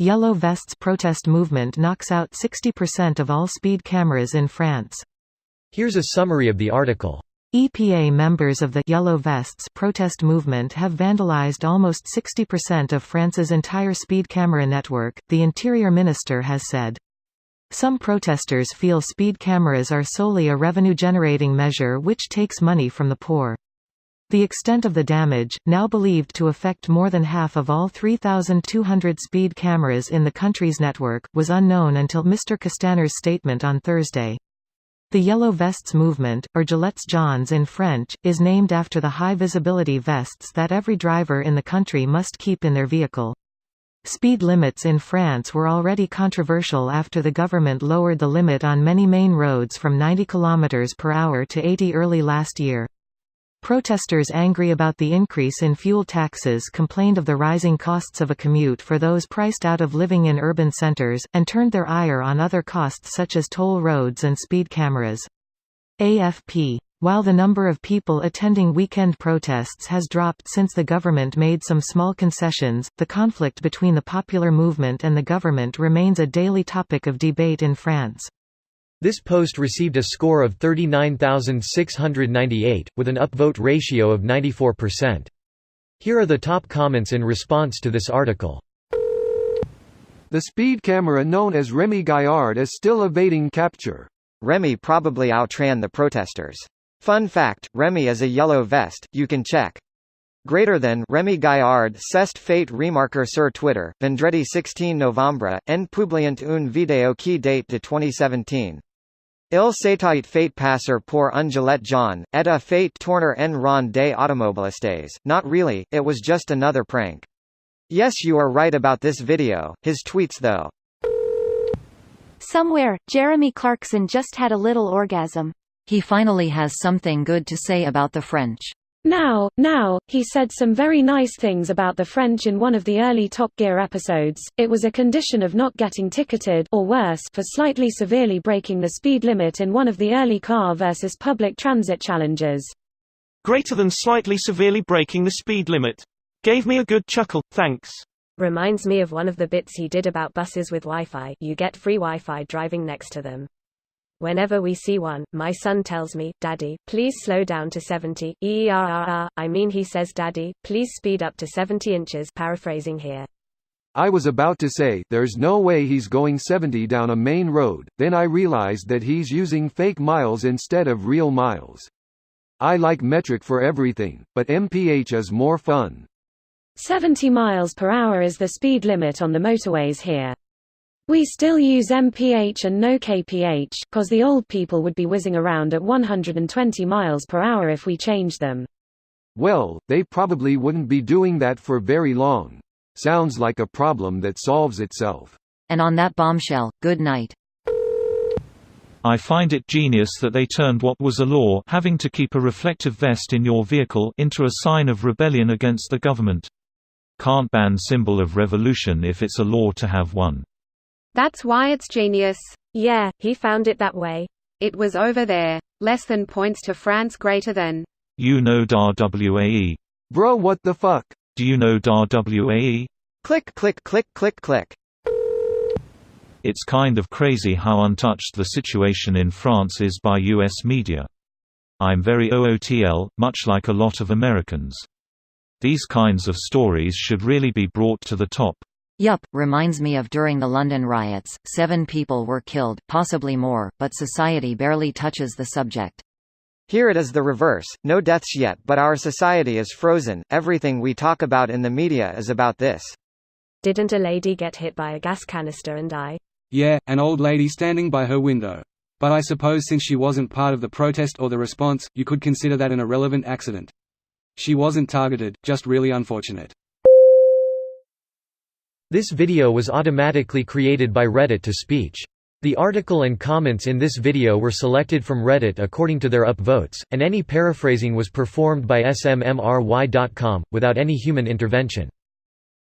Yellow Vests protest movement knocks out 60% of all speed cameras in France. Here's a summary of the article. EPA members of the Yellow Vests protest movement have vandalized almost 60% of France's entire speed camera network, the Interior Minister has said. Some protesters feel speed cameras are solely a revenue-generating measure which takes money from the poor. The extent of the damage, now believed to affect more than half of all 3,200 speed cameras in the country's network, was unknown until Mr. Castaner's statement on Thursday. The Yellow Vests movement, or Gilets jaunes in French, is named after the high-visibility vests that every driver in the country must keep in their vehicle. Speed limits in France were already controversial after the government lowered the limit on many main roads from 90 km per hour to 80 early last year. Protesters angry about the increase in fuel taxes complained of the rising costs of a commute for those priced out of living in urban centers, and turned their ire on other costs such as toll roads and speed cameras. AFP. While the number of people attending weekend protests has dropped since the government made some small concessions, the conflict between the popular movement and the government remains a daily topic of debate in France. This post received a score of 39,698, with an upvote ratio of 94%. Here are the top comments in response to this article. The speed camera known as Rémi Gaillard is still evading capture. Rémi probably outran the protesters. Fun fact, Rémi is a yellow vest, you can check. Greater than Rémi Gaillard c'est fait remarquer sur Twitter, vendredi 16 novembre, en publiant une vidéo qui date de 2017. Il s'était fait passer pour un gilet jaune, et a fait tourner en rond des automobilistes. Not really, it was just another prank. Yes, you are right about this video, his tweets though. Somewhere, Jeremy Clarkson just had a little orgasm. He finally has something good to say about the French. Now, he said some very nice things about the French in one of the early Top Gear episodes. It was a condition of not getting ticketed, or worse, for slightly severely breaking the speed limit in one of the early car versus public transit challenges. Greater than slightly severely breaking the speed limit. Gave me a good chuckle, thanks. Reminds me of one of the bits he did about buses with Wi-Fi. You get free Wi-Fi driving next to them. Whenever we see one, my son tells me, "Daddy, please slow down to 70, I mean he says Daddy, please speed up to 70 inches, paraphrasing here. I was about to say, there's no way he's going 70 down a main road, then I realized that he's using fake miles instead of real miles. I like metric for everything, but mph is more fun. 70 miles per hour is the speed limit on the motorways here. We still use mph and no kph, cause the old people would be whizzing around at 120 miles per hour if we changed them. Well, they probably wouldn't be doing that for very long. Sounds like a problem that solves itself. And on that bombshell, good night. I find it genius that they turned what was a law, having to keep a reflective vest in your vehicle, into a sign of rebellion against the government. Can't ban symbol of revolution if it's a law to have one. That's why it's genius. Yeah, he found it that way. It was over there. Less than points to France, greater than. You know DAR WAE. Bro, what the fuck? Do you know DAR WAE? Click click click click click. It's kind of crazy how untouched the situation in France is by US media. I'm very OOTL, much like a lot of Americans. These kinds of stories should really be brought to the top. Yup, reminds me of during the London riots, 7 people were killed, possibly more, but society barely touches the subject. Here it is the reverse, no deaths yet but our society is frozen, everything we talk about in the media is about this. Didn't a lady get hit by a gas canister and die? Yeah, an old lady standing by her window. But I suppose since she wasn't part of the protest or the response, you could consider that an irrelevant accident. She wasn't targeted, just really unfortunate. This video was automatically created by Reddit to speech. The article and comments in this video were selected from Reddit according to their upvotes, and any paraphrasing was performed by smmry.com, without any human intervention.